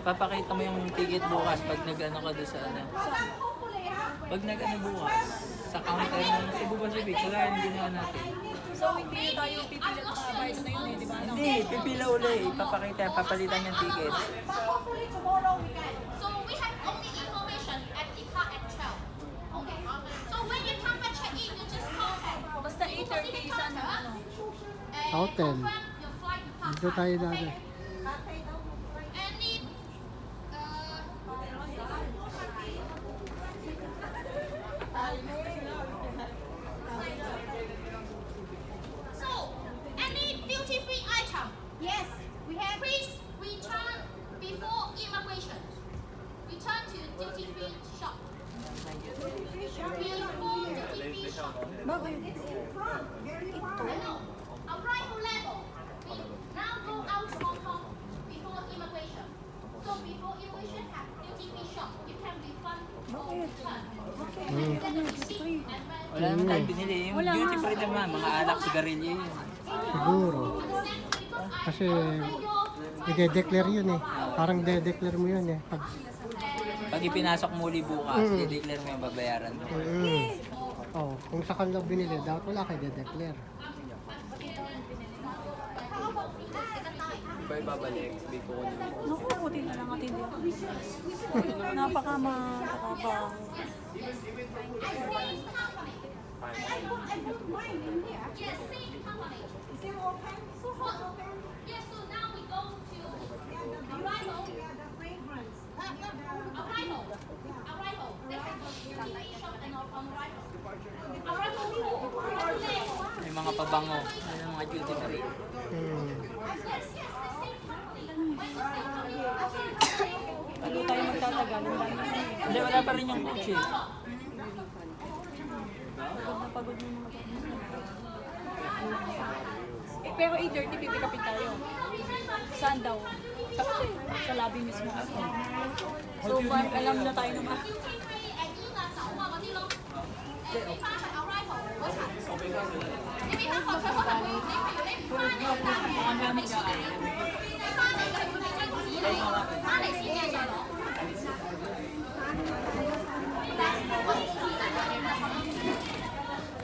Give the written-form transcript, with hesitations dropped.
papakita mo yung ticket bukas pag nag-ano ka doon sa ano. Pag nag-ano bukas, sa counter ng Cebu Pacific, wala yung ginawa natin. So, hindi tayo pipili ng mga buyers na yun eh, di ba? Ano? Hindi, pipila uli. Ipapakita, papalitan yung ticket. But hopefully tomorrow we can. So we have only information at the park at 12. Okay. So when you come back check in, you just contact. Basta 8:30 sana ano. Hotel. Confirm your flight to park. Dito tayo dati. Any so any duty free item? Yes, we have. Please return before immigration. Return to duty free shop. Before duty free shop. Bakit? Hello. Arrival level. We now go out to Hong Kong before immigration. So before immigration have duty free shop, you can refund or return. And then the receipt and when Wala naman tayo binili. Yung Wala duty nga. free naman, mga alak, sigarilyo yun. Siguro. Kasi i-declare yun eh. Parang de-declare mo yun eh. Pag ipinasok mo uli bukas, i-declare mo yung babayaran mo. Oh, kung sa kanila binili, dapat wala kayo de-declare. Iba ibabalik, before Naku, buti na lang at hindi ako. Napaka-matakabang. yes, same company. Yes, so now we go to arrival. Arrival. Arrival. They have a duty free shop and on arrival. Arrival. may mga pabango. Ano yung mga duty free. Yes, yes, the same company. When the same company. Hindi tayo magtatagal. Ang dami na yun. Hindi, wala pa rin yung kotse. Pagod na pagod yung mga pero 8:30 pipikapin tayo. Saan daw? Sa lobby mismo. So, alam na tayo naman. Duty free and 依家走啊嗰啲咯，誒你翻去 arrival 嗰層，你俾翻學佢可能會你譬如你唔翻嚟，但係你俾錢你，你翻嚟佢會俾張紙你。